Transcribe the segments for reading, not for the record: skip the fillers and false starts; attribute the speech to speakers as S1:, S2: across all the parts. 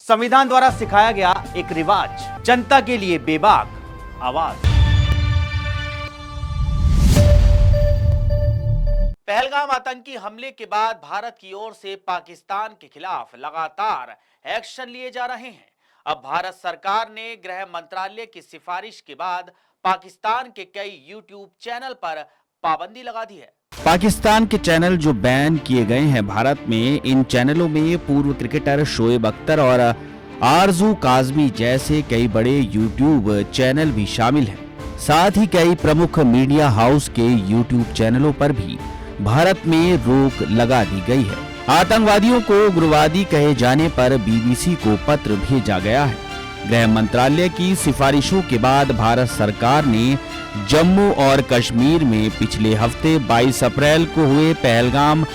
S1: संविधान द्वारा सिखाया गया एक रिवाज, जनता के लिए बेबाक आवाज। पहलगाम आतंकी हमले के बाद भारत की ओर से पाकिस्तान के खिलाफ लगातार एक्शन लिए जा रहे हैं। अब भारत सरकार ने गृह मंत्रालय की सिफारिश के बाद पाकिस्तान के कई यूट्यूब चैनल पर पाबंदी लगा दी है।
S2: पाकिस्तान के चैनल जो बैन किए गए हैं भारत में, इन चैनलों में पूर्व क्रिकेटर शोएब अख्तर और आरजू काजमी जैसे कई बड़े यूट्यूब चैनल भी शामिल हैं। साथ ही कई प्रमुख मीडिया हाउस के यूट्यूब चैनलों पर भी भारत में रोक लगा दी गई है। आतंकवादियों को उग्रवादी कहे जाने पर बीबीसी को पत्र भेजा गया है। गृह मंत्रालय की सिफारिशों के बाद भारत सरकार ने जम्मू और कश्मीर में पिछले हफ्ते 22 अप्रैल को हुए पहलगाम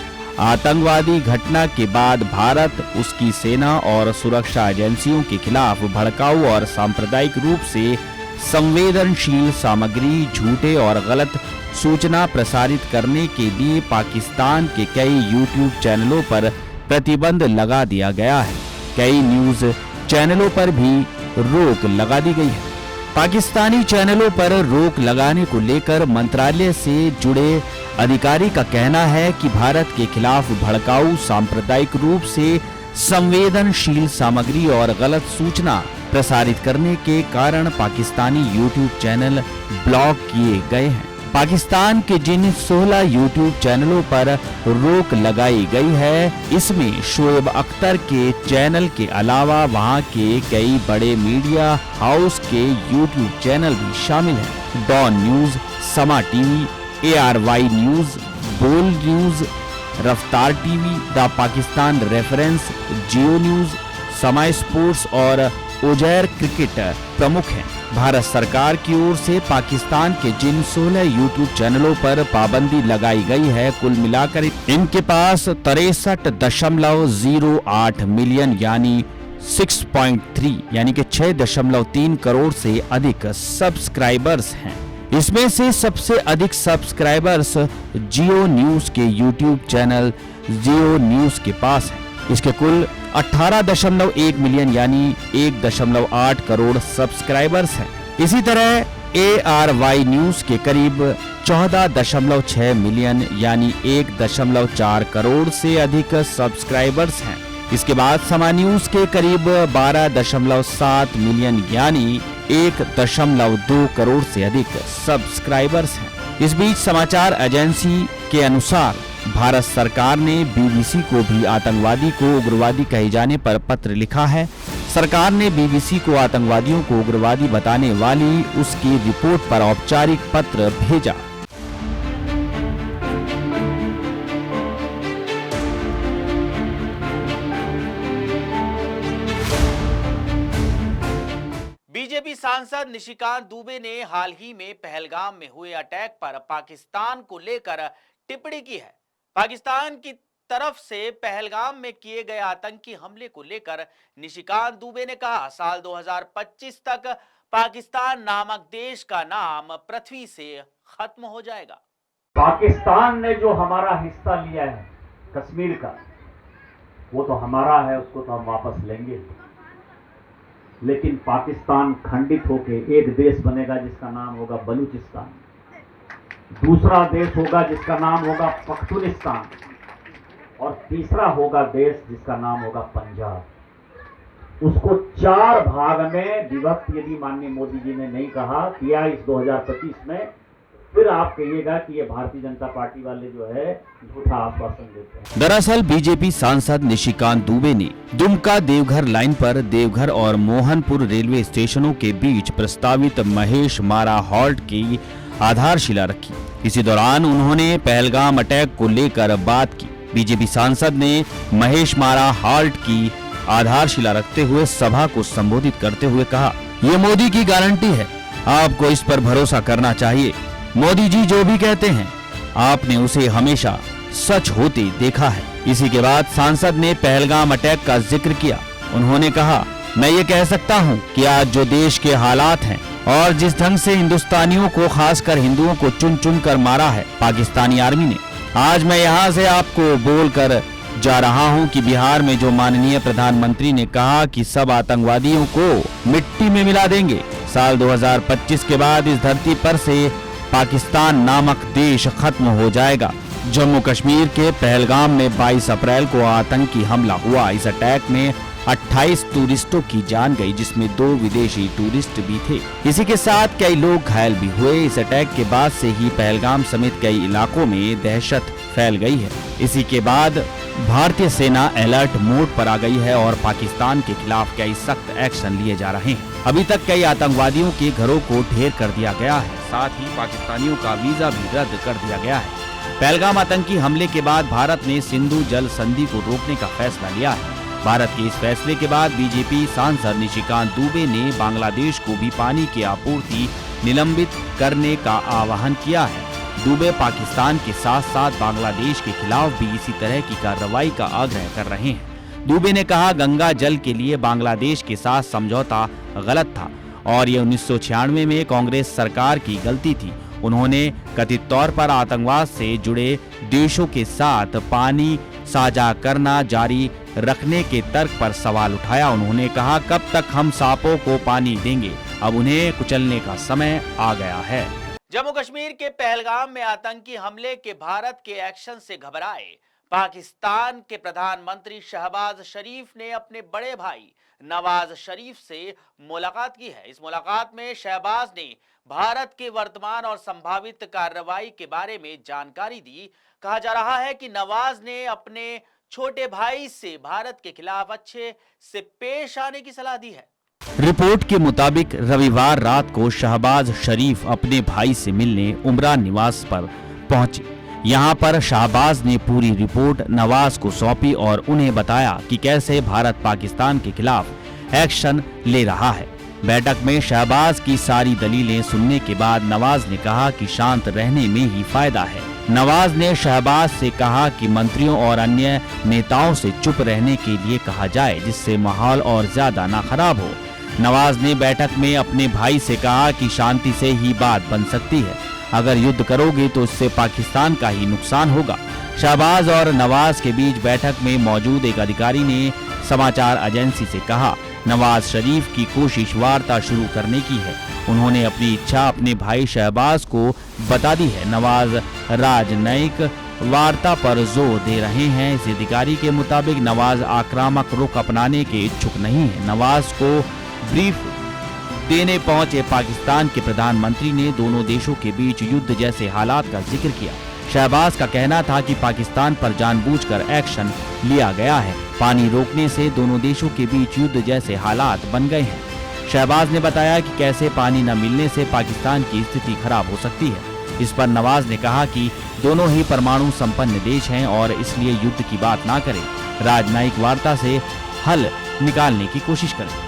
S2: आतंकवादी घटना के बाद भारत, उसकी सेना और सुरक्षा एजेंसियों के खिलाफ भड़काऊ और सांप्रदायिक रूप से संवेदनशील सामग्री, झूठे और गलत सूचना प्रसारित करने के लिए पाकिस्तान के कई यूट्यूब चैनलों पर प्रतिबंध लगा दिया गया है। कई न्यूज चैनलों पर भी रोक लगा दी गई है। पाकिस्तानी चैनलों पर रोक लगाने को लेकर मंत्रालय से जुड़े अधिकारी का कहना है कि भारत के खिलाफ भड़काऊ, सांप्रदायिक रूप से संवेदनशील सामग्री और गलत सूचना प्रसारित करने के कारण पाकिस्तानी यूट्यूब चैनल ब्लॉक किए गए हैं। पाकिस्तान के जिन 16 यूट्यूब चैनलों पर रोक लगाई गई है, इसमें शोएब अख्तर के चैनल के अलावा वहां के कई बड़े मीडिया हाउस के यूट्यूब चैनल भी शामिल हैं। डॉन न्यूज, समा टीवी, ARY न्यूज, बोल न्यूज, रफ्तार TV, the Pakistan reference, Jio news, समय स्पोर्ट्स और उजैर क्रिकेट प्रमुख हैं। भारत सरकार की ओर से पाकिस्तान के जिन 16 यूट्यूब चैनलों पर पाबंदी लगाई गई है, कुल मिलाकर इनके पास 63.08 मिलियन यानी 6.3 यानी कि 6.3 करोड़ से अधिक सब्सक्राइबर्स हैं। इसमें से सबसे अधिक सब्सक्राइबर्स जियो न्यूज के यूट्यूब चैनल जियो न्यूज के पास हैं। इसके कुल 18.1 मिलियन यानी 1.8 करोड़ सब्सक्राइबर्स हैं। इसी तरह ARY न्यूज के करीब 14.6 मिलियन यानी 1.4 करोड़ से अधिक सब्सक्राइबर्स हैं। इसके बाद समा न्यूज के करीब 12.7 मिलियन यानी 1.2 करोड़ से अधिक सब्सक्राइबर्स हैं। इस बीच समाचार एजेंसी के अनुसार भारत सरकार ने बीबीसी को भी आतंकवादी को उग्रवादी कहे जाने पर पत्र लिखा है। सरकार ने बीबीसी को आतंकवादियों को उग्रवादी बताने वाली उसकी रिपोर्ट पर औपचारिक पत्र भेजा।
S1: बीजेपी सांसद निशिकांत दुबे ने हाल ही में पहलगाम में हुए अटैक पर पाकिस्तान को लेकर टिप्पणी की है। पाकिस्तान की तरफ से पहलगाम में किए गए आतंकी हमले को लेकर निशिकांत दुबे ने कहा, साल 2025 तक पाकिस्तान नामक देश का नाम पृथ्वी से खत्म हो जाएगा।
S3: पाकिस्तान ने जो हमारा हिस्सा लिया है कश्मीर का, वो तो हमारा है, उसको तो हम वापस लेंगे। लेकिन पाकिस्तान खंडित होकर एक देश बनेगा जिसका नाम होगा बलूचिस्तान, दूसरा देश होगा जिसका नाम होगा पख्तूनिस्तान, और तीसरा होगा देश जिसका नाम होगा पंजाब। उसको 4 भाग में विभक्त यदि माननीय मोदी जी ने नहीं कहा किया इस 2025 में, फिर आप कहिएगा कि ये भारतीय जनता पार्टी वाले जो है झूठा आश्वासन देते हैं।
S2: दरअसल बीजेपी सांसद निशिकांत दुबे ने दुमका देवघर लाइन पर देवघर और मोहनपुर रेलवे स्टेशनों के बीच प्रस्तावित महेश मारा हॉल्ट की आधारशिला रखी। इसी दौरान उन्होंने पहलगाम अटैक को लेकर बात की। बीजेपी सांसद ने महेश मारा हॉल्ट की आधारशिला रखते हुए सभा को संबोधित करते हुए कहा, ये मोदी की गारंटी है, आपको इस पर भरोसा करना चाहिए। मोदी जी जो भी कहते हैं आपने उसे हमेशा सच होते देखा है। इसी के बाद सांसद ने पहलगाम अटैक का जिक्र किया। उन्होंने कहा, मैं ये कह सकता हूँ कि आज जो देश के हालात हैं और जिस ढंग से हिंदुस्तानियों को, खासकर हिंदुओं को चुन चुन कर मारा है पाकिस्तानी आर्मी ने, आज मैं यहाँ से आपको बोलकर जा रहा हूं कि बिहार में जो माननीय प्रधानमंत्री ने कहा कि सब आतंकवादियों को मिट्टी में मिला देंगे, साल 2025 के बाद इस धरती पर से पाकिस्तान नामक देश खत्म हो जाएगा। जम्मू कश्मीर के पहलगाम में 22 अप्रैल को आतंकी हमला हुआ। इस अटैक में 28 टूरिस्टों की जान गई, जिसमें 2 विदेशी टूरिस्ट भी थे। इसी के साथ कई लोग घायल भी हुए। इस अटैक के बाद से ही पहलगाम समेत कई इलाकों में दहशत फैल गई है। इसी के बाद भारतीय सेना अलर्ट मोड पर आ गई है और पाकिस्तान के खिलाफ कई सख्त एक्शन लिए जा रहे हैं। अभी तक कई आतंकवादियों के घरों को ढेर कर दिया गया है, साथ ही पाकिस्तानियों का वीजा भी रद्द कर दिया गया है। पहलगाम आतंकी हमले के बाद भारत ने सिंधु जल संधि को रोकने का फैसला लिया है। भारत के इस फैसले के बाद बीजेपी सांसद निशिकांत दुबे ने बांग्लादेश को भी पानी की आपूर्ति निलंबित करने का आह्वान किया है। दुबे पाकिस्तान के साथ साथ बांग्लादेश के खिलाफ भी इसी तरह की कार्रवाई का आग्रह कर रहे हैं। दुबे ने कहा, गंगा जल के लिए बांग्लादेश के साथ समझौता गलत था और ये 1996 में कांग्रेस सरकार की गलती थी। उन्होंने कथित तौर पर आतंकवाद से जुड़े देशों के साथ पानी साझा करना जारी रखने के तर्क पर सवाल उठाया। उन्होंने कहा, कब तक हम सांपों को पानी देंगे, अब उन्हें कुचलने का समय आ गया है।
S1: जम्मू कश्मीर के पहलगाम में आतंकी हमले के भारत के एक्शन से घबराए पाकिस्तान के प्रधानमंत्री शहबाज शरीफ ने अपने बड़े भाई नवाज शरीफ से मुलाकात की है। इस मुलाकात में शहबाज ने भारत के वर्तमान और संभावित कार्रवाई के बारे में जानकारी दी। कहा जा रहा है कि नवाज ने अपने छोटे भाई से भारत के खिलाफ अच्छे से पेश आने की सलाह दी है।
S2: रिपोर्ट के मुताबिक रविवार रात को शहबाज शरीफ अपने भाई से मिलने उमरा निवास पर पहुंचे। यहां पर शहबाज ने पूरी रिपोर्ट नवाज को सौंपी और उन्हें बताया कि कैसे भारत पाकिस्तान के खिलाफ एक्शन ले रहा है। बैठक में शहबाज की सारी दलीलें सुनने के बाद नवाज ने कहा कि शांत रहने में ही फायदा है। नवाज ने शहबाज से कहा कि मंत्रियों और अन्य नेताओं से चुप रहने के लिए कहा जाए, जिससे माहौल और ज्यादा ना खराब हो। नवाज ने बैठक में अपने भाई से कहा कि शांति से ही बात बन सकती है, अगर युद्ध करोगे तो इससे पाकिस्तान का ही नुकसान होगा। शहबाज और नवाज के बीच बैठक में मौजूद एक अधिकारी ने समाचार एजेंसी से कहा, नवाज शरीफ की कोशिश वार्ता शुरू करने की है। उन्होंने अपनी इच्छा अपने भाई शहबाज को बता दी है। नवाज राजनयिक वार्ता पर जोर दे रहे हैं। इस अधिकारी के मुताबिक नवाज आक्रामक रुख अपनाने के इच्छुक नहीं है। नवाज को ब्रीफ देने पहुंचे पाकिस्तान के प्रधानमंत्री ने दोनों देशों के बीच युद्ध जैसे हालात का जिक्र किया। शहबाज का कहना था कि पाकिस्तान पर जानबूझकर एक्शन लिया गया है। पानी रोकने से दोनों देशों के बीच युद्ध जैसे हालात बन गए हैं। शहबाज ने बताया कि कैसे पानी न मिलने से पाकिस्तान की स्थिति खराब हो सकती है। इस पर नवाज ने कहा कि दोनों ही परमाणु संपन्न देश हैं और इसलिए युद्ध की बात ना करें, राजनयिक वार्ता से हल निकालने की कोशिश करें।